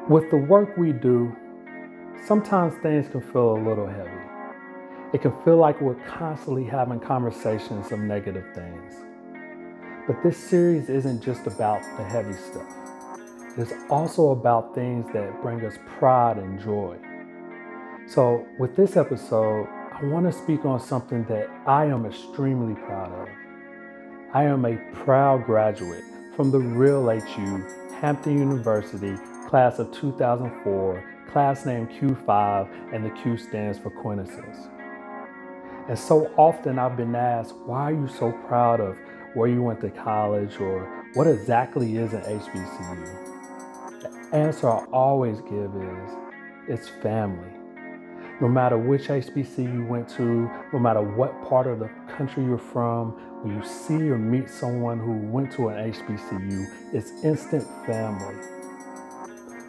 With the work we do, sometimes things can feel a little heavy. It can feel like we're constantly having conversations of negative things. But this series isn't just about the heavy stuff. It's also about things that bring us pride and joy. So, with this episode, I want to speak on something that I am extremely proud of. I am a proud graduate from the real HU, Hampton University, class of 2004, class named Q5, and the Q stands for Quintessence. And so often I've been asked, why are you so proud of where you went to college or what exactly is an HBCU? The answer I always give is, it's family. No matter which HBCU you went to, no matter what part of the country you're from, when you see or meet someone who went to an HBCU, it's instant family.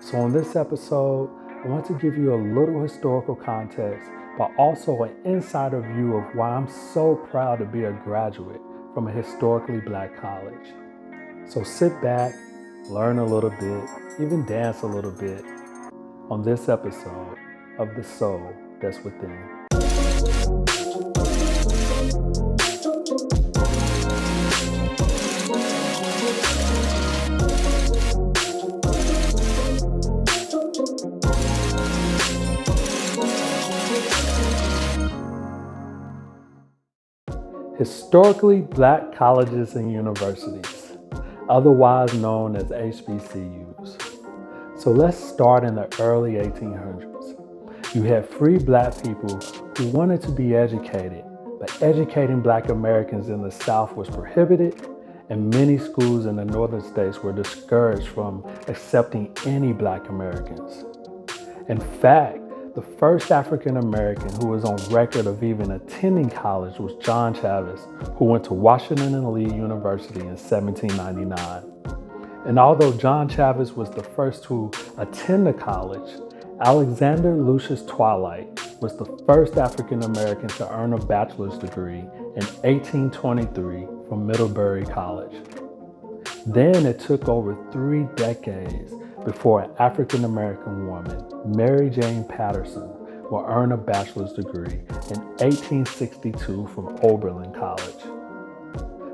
So in this episode, I want to give you a little historical context, but also an insider view of why I'm so proud to be a graduate from a historically Black college. So sit back, learn a little bit, even dance a little bit on this episode of The Soul That's Within. Historically Black colleges and universities, otherwise known as HBCUs. So let's start in the early 1800s. You had free Black people who wanted to be educated, but educating Black Americans in the South was prohibited, and many schools in the northern states were discouraged from accepting any Black Americans. In fact, the first African American who was on record of even attending college was John Chavis, who went to Washington and Lee University in 1799. And although John Chavis was the first to attend the college, Alexander Lucius Twilight was the first African American to earn a bachelor's degree in 1823 from Middlebury College. Then it took over 3 decades before an African American woman, Mary Jane Patterson, will earn a bachelor's degree in 1862 from Oberlin College.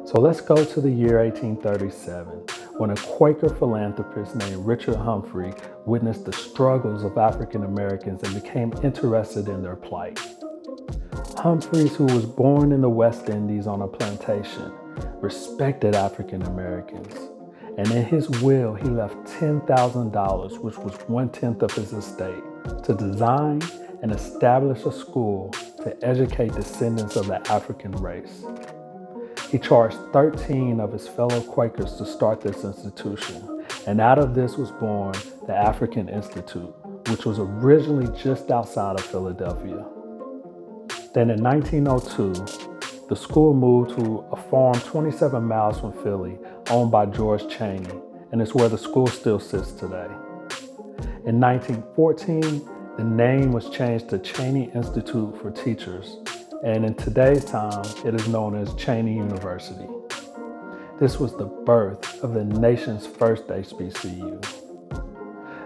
So let's go to the year 1837, when a Quaker philanthropist named Richard Humphrey witnessed the struggles of African Americans and became interested in their plight. Humphreys, who was born in the West Indies on a plantation, respected African Americans. And in his will, he left $10,000, which was 1/10 of his estate, to design and establish a school to educate descendants of the African race. He charged 13 of his fellow Quakers to start this institution, and out of this was born the African Institute, which was originally just outside of Philadelphia. Then in 1902, the school moved to a farm 27 miles from Philly, owned by George Cheney, and it's where the school still sits today. In 1914, the name was changed to Cheney Institute for Teachers, and in today's time, it is known as Cheney University. This was the birth of the nation's first HBCU.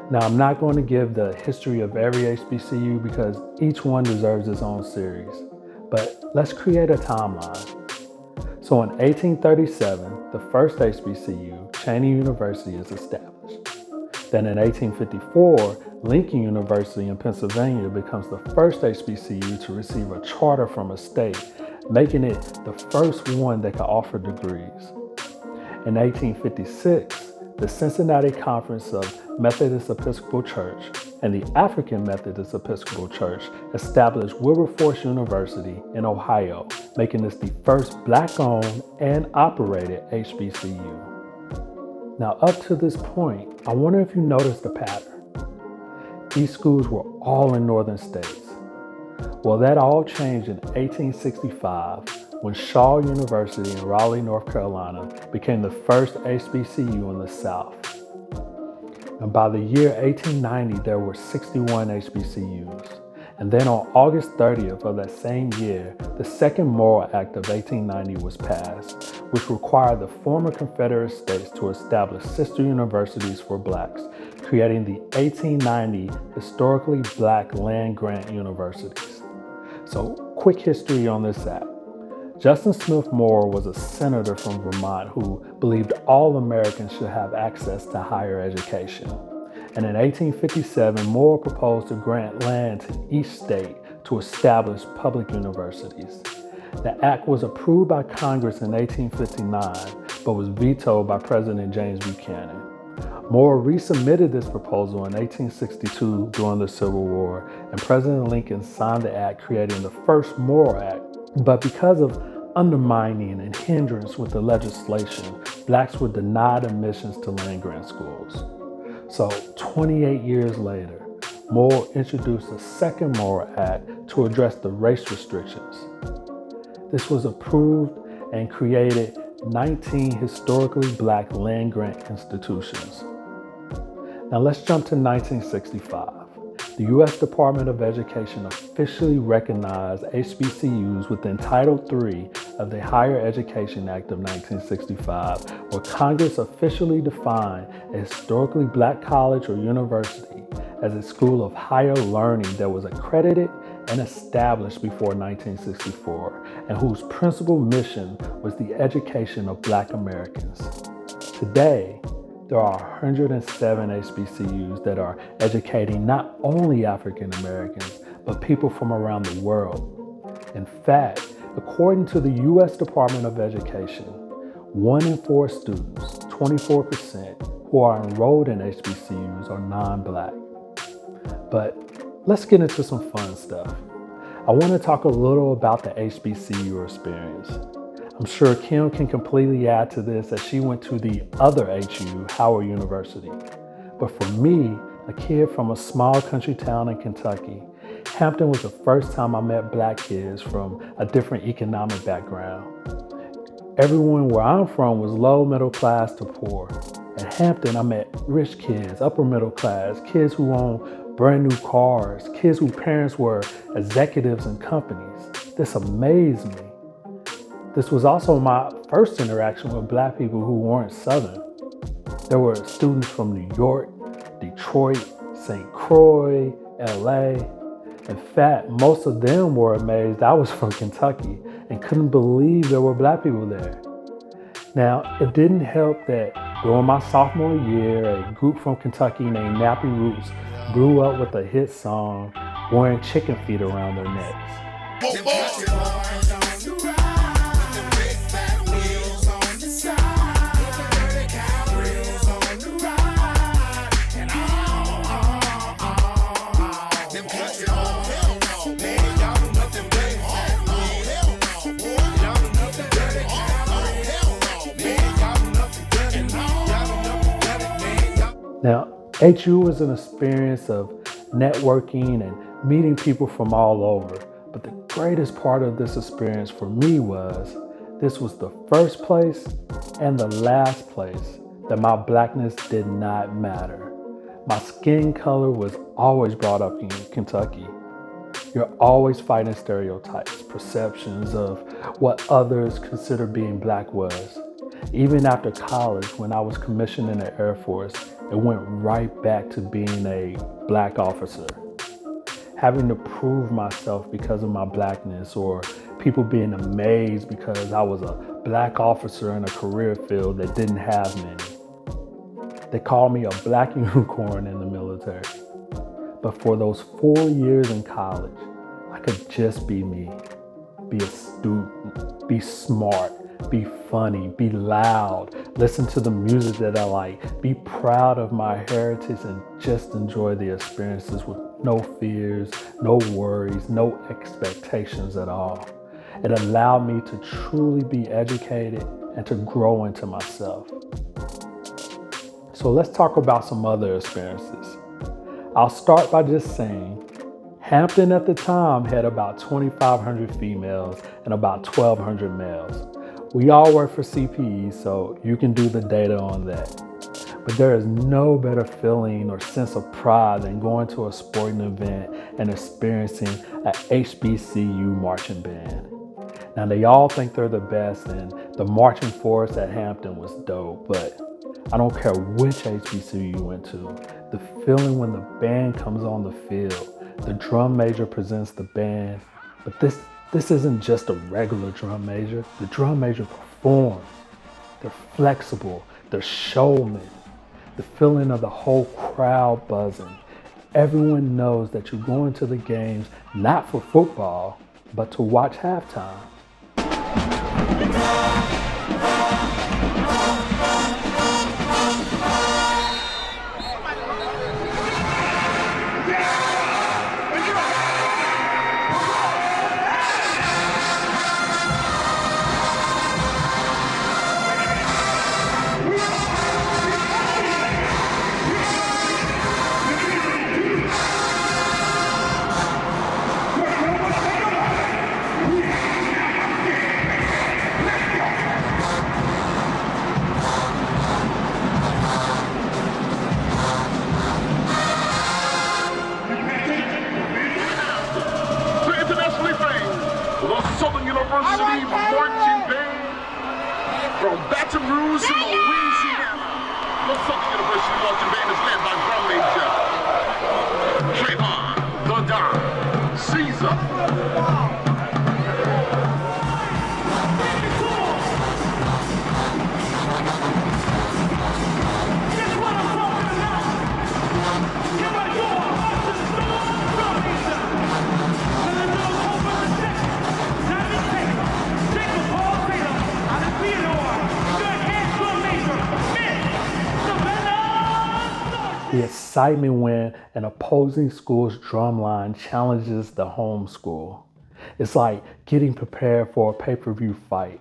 Now, I'm not going to give the history of every HBCU because each one deserves its own series, but let's create a timeline. So in 1837, the first HBCU, Cheney University, is established. Then in 1854, Lincoln University in Pennsylvania becomes the first HBCU to receive a charter from a state, making it the first one that could offer degrees. In 1856, the Cincinnati Conference of Methodist Episcopal Church and the African Methodist Episcopal Church established Wilberforce University in Ohio, making this the first Black-owned and operated HBCU. Now, up to this point, I wonder if you noticed the pattern. These schools were all in northern states. Well, that all changed in 1865 when Shaw University in Raleigh, North Carolina became the first HBCU in the South. And by the year 1890, there were 61 HBCUs. And then on August 30th of that same year, the Second Morrill Act of 1890 was passed, which required the former Confederate states to establish sister universities for Blacks, creating the 1890 historically black land-grant universities. So, quick history on this act. Justin Smith Moore was a senator from Vermont who believed all Americans should have access to higher education. And in 1857, Moore proposed to grant land to each state to establish public universities. The act was approved by Congress in 1859, but was vetoed by President James Buchanan. Moore resubmitted this proposal in 1862 during the Civil War, and President Lincoln signed the act, creating the first Moore Act. But because of undermining and hindrance with the legislation, blacks were denied admissions to land-grant schools. So 28 years later, Moore introduced a second Moore Act to address the race restrictions. This was approved and created 19 historically black land-grant institutions. Now let's jump to 1965. The U.S. Department of Education officially recognized HBCUs within Title III of the Higher Education Act of 1965, where Congress officially defined a historically black college or university as a school of higher learning that was accredited and established before 1964, and whose principal mission was the education of black Americans. Today, there are 107 HBCUs that are educating not only African Americans, but people from around the world. In fact, according to the U.S. Department of Education, 1 in 4 students, 24%, who are enrolled in HBCUs are non-black. But let's get into some fun stuff. I want to talk a little about the HBCU experience. I'm sure Kim can completely add to this as she went to the other HU, Howard University. But for me, a kid from a small country town in Kentucky, Hampton was the first time I met black kids from a different economic background. Everyone where I'm from was low middle class to poor. At Hampton, I met rich kids, upper middle class, kids who own brand new cars, kids whose parents were executives in companies. This amazed me. This was also my first interaction with black people who weren't Southern. There were students from New York, Detroit, St. Croix, LA. In fact, most of them were amazed I was from Kentucky and couldn't believe there were black people there. Now, it didn't help that during my sophomore year, a group from Kentucky named Nappy Roots blew up with a hit song, wearing chicken feet around their necks. Now, HU is an experience of networking and meeting people from all over, but the greatest part of this experience for me was this was the first place and the last place that my blackness did not matter. My skin color was always brought up in Kentucky. You're always fighting stereotypes, perceptions of what others consider being black was. Even after college, when I was commissioned in the Air Force, it went right back to being a black officer. Having to prove myself because of my blackness, or people being amazed because I was a black officer in a career field that didn't have many. They called me a black unicorn in the military. But for those 4 years in college, I could just be me. Be a student, be smart, be funny, be loud, listen to the music that I like, be proud of my heritage, and just enjoy the experiences with no fears, no worries, no expectations at all. It allowed me to truly be educated and to grow into myself. So let's talk about some other experiences. I'll start by just saying, Hampton at the time had about 2,500 females and about 1,200 males. We all work for CPE, so you can do the data on that. But there is no better feeling or sense of pride than going to a sporting event and experiencing a HBCU marching band. Now, they all think they're the best, and the marching force at Hampton was dope, but I don't care which HBCU you went to. The feeling when the band comes on the field, the drum major presents the band, but this isn't just a regular drum major. The drum major performs. They're flexible, they're showmen. The feeling of the whole crowd buzzing. Everyone knows that you're going to the games not for football, but to watch halftime. University marching band from Baton Rouge, Louisiana. The Southern University marching band is led by drum major Trayvon the Don Caesar. The excitement when an opposing school's drumline challenges the home school. It's like getting prepared for a pay-per-view fight.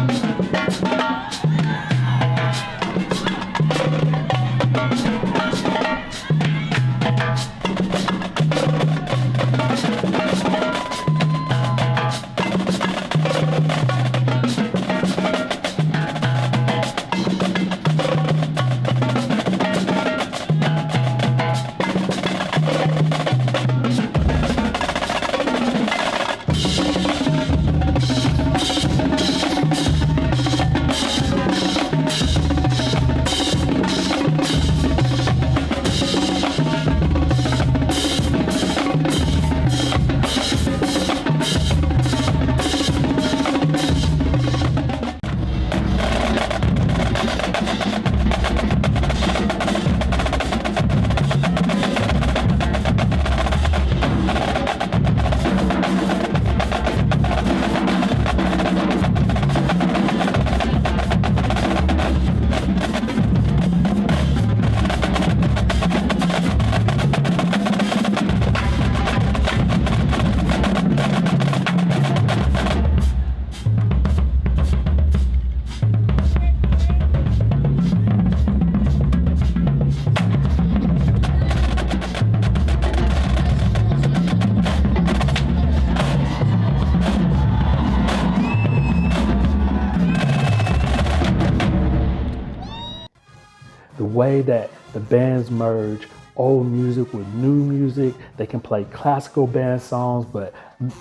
The way that the bands merge old music with new music, they can play classical band songs, but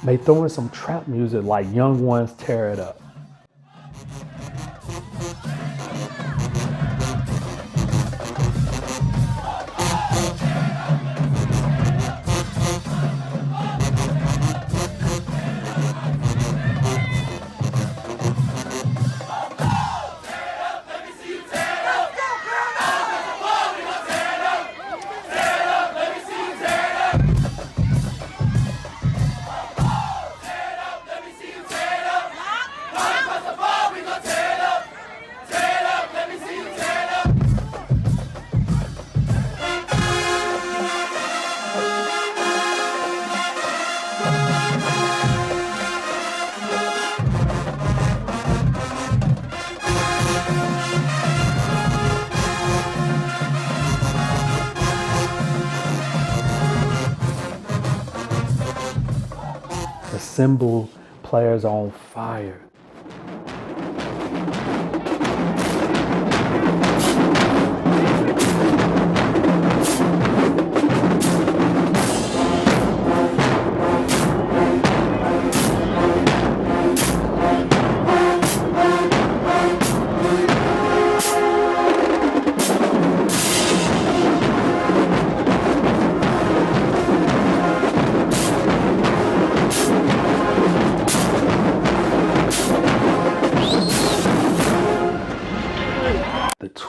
may throw in some trap music like Young Ones Tear It Up. The cymbal players on fire.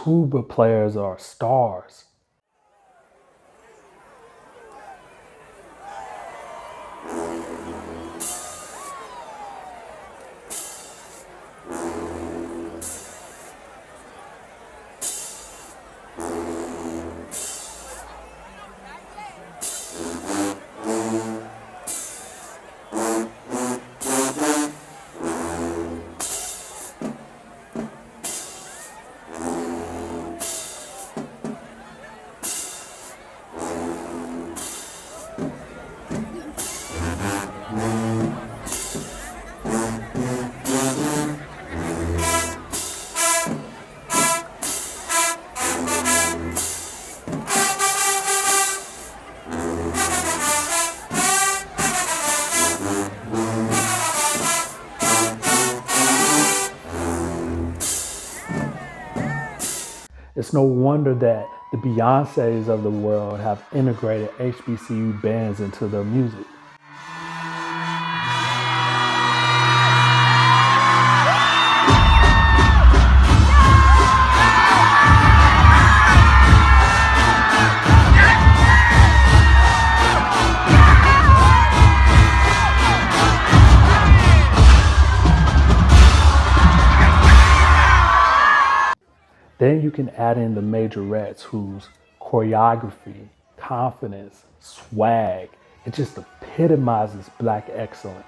tuba players are stars. It's no wonder that the Beyoncés of the world have integrated HBCU bands into their music. Then you can add in the majorettes whose choreography, confidence, swag, it just epitomizes Black excellence.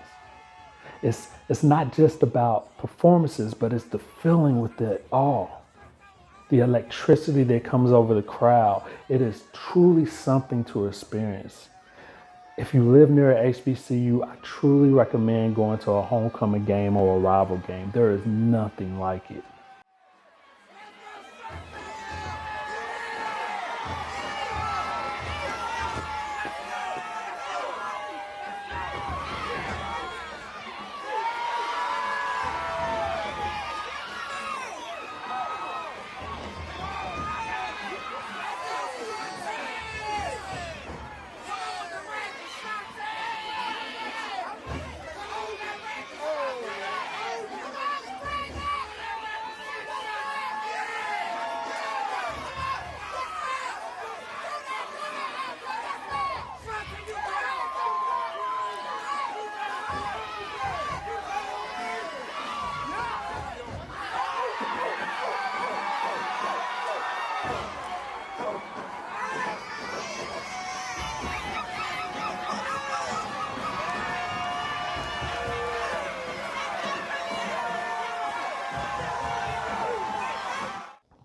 It's not just about performances, but it's the feeling with it all. The electricity that comes over the crowd, it is truly something to experience. If you live near a HBCU, I truly recommend going to a homecoming game or a rival game. There is nothing like it.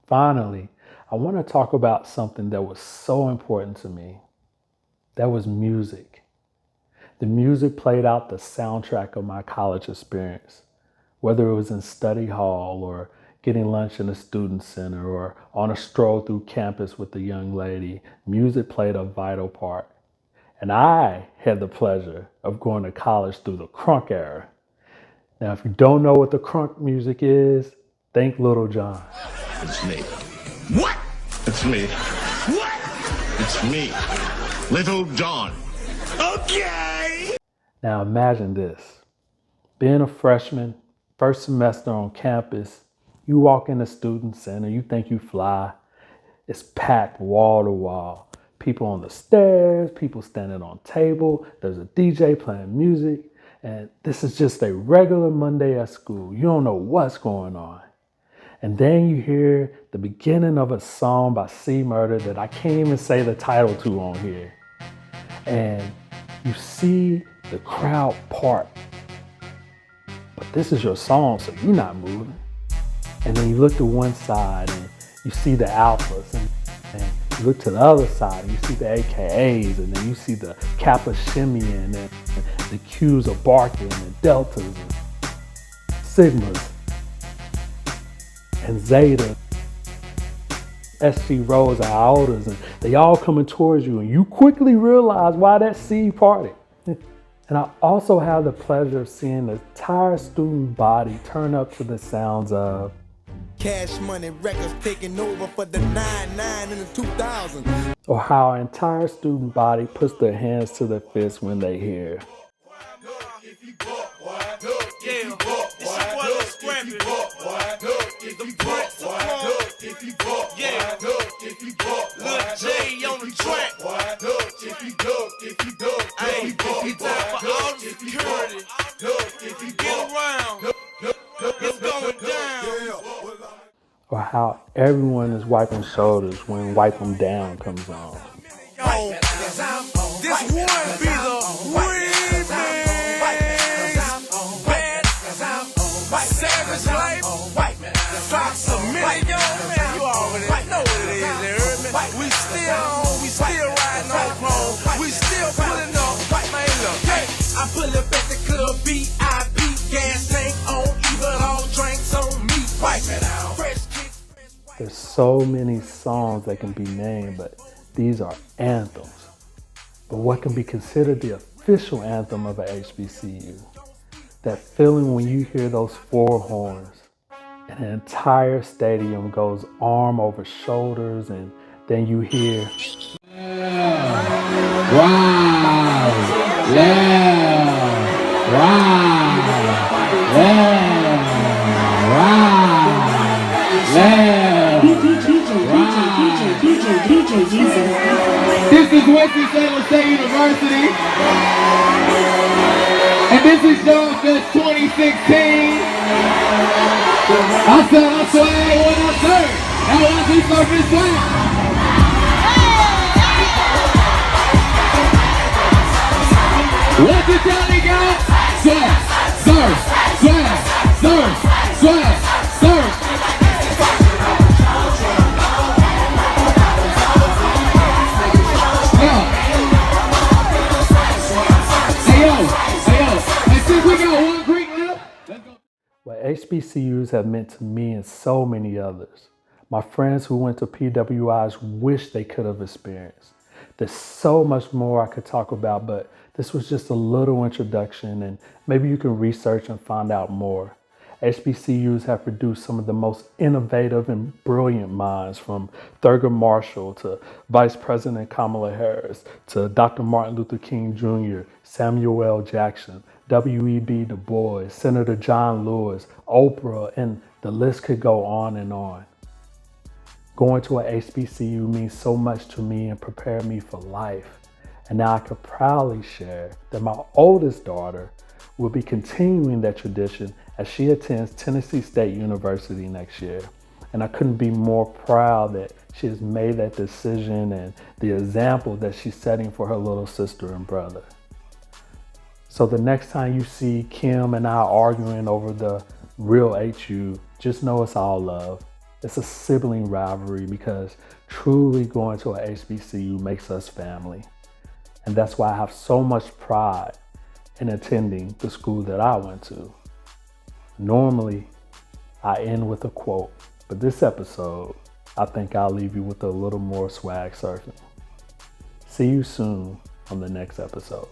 Finally, I want to talk about something that was so important to me. That was music. The music played out the soundtrack of my college experience, whether it was in study hall or getting lunch in the student center or on a stroll through campus with a young lady. Music played a vital part. And I had the pleasure of going to college through the crunk era. Now, if you don't know what the crunk music is, think Little John. It's me. What? It's me. What? It's me. Little John. Okay. Now imagine this. Being a freshman, first semester on campus, you walk in the student center, you think you fly. It's packed wall to wall. People on the stairs, people standing on table. There's a DJ playing music. And this is just a regular Monday at school. You don't know what's going on. And then you hear the beginning of a song by C Murder that I can't even say the title to on here. And you see the crowd part. But this is your song, so you're not moving. And then you look to one side and you see the alphas. And you look to the other side and you see the AKAs. And then you see the Kappa shimmying and the Qs are barking and deltas and sigmas and zeta, SG rows and iotas, and they all coming towards you, and you quickly realize why that C party. And I also have the pleasure of seeing the entire student body turn up to the sounds of Cash Money Records taking over for the 99 in the 2000s. Or how our entire student body puts their hands to their fists when they hear. If you go, boy, look. Yeah, it's your boy Lil Scrappy. It's the Prince of Punk. Yeah, Lil J on the track. Hey, it's time for all the security. Get around. It's going down. Or how everyone is wiping shoulders when Wipe 'em Down comes on. This one be the remix. Bad Savage Life. Drops a million, man. You already know what it is. You heard me? We still riding on chrome. We still pulling up. Man, look, hey, I pull up at the club, VIP, gas tank on, even all drinks on me. Wipe it out. There's so many songs that can be named, but these are anthems. But what can be considered the official anthem of a HBCU? That feeling when you hear those four horns and the entire stadium goes arm over shoulders, and then you hear This is Winston-Salem State University, and this is Dog Fest 2016. I said I swag when I surf, and when I do surfing swag. What you tell me, guys? Swag, surf, swag, surf, swag, surf. what HBCUs have meant to me and so many others. My friends who went to PWIs wish they could have experienced. There's so much more I could talk about, but this was just a little introduction, and maybe you can research and find out more. HBCUs have produced some of the most innovative and brilliant minds, from Thurgood Marshall to Vice President Kamala Harris to Dr. Martin Luther King Jr., Samuel L. Jackson, W.E.B. Du Bois, Senator John Lewis, Oprah, and the list could go on and on. Going to an HBCU means so much to me and prepared me for life. And now I could proudly share that my oldest daughter will be continuing that tradition as she attends Tennessee State University next year. And I couldn't be more proud that she has made that decision and the example that she's setting for her little sister and brother. So the next time you see Kim and I arguing over the real HU, just know it's all love. It's a sibling rivalry, because truly going to a HBCU makes us family. And that's why I have so much pride in attending the school that I went to. Normally, I end with a quote, but this episode, I think I'll leave you with a little more swag surfing. See you soon on the next episode.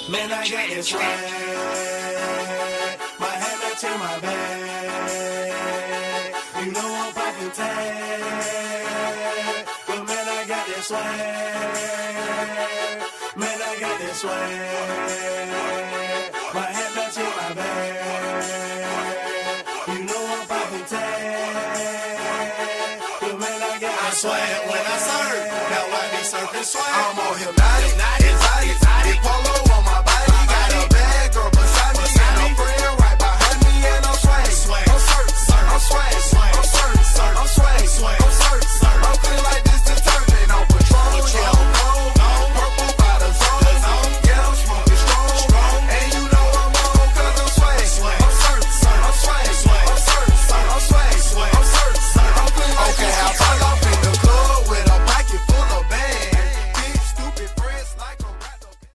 Man, I got this swag. My hat back to my bag. You know I'm poppin' tag. But man, I got this swag. Man, I got this swag. My hat back to my bag. You know I'm poppin' tag. But man, I got this swag when I surf. Now I be surfing swag. I'm on hypnotic, exotic, polo.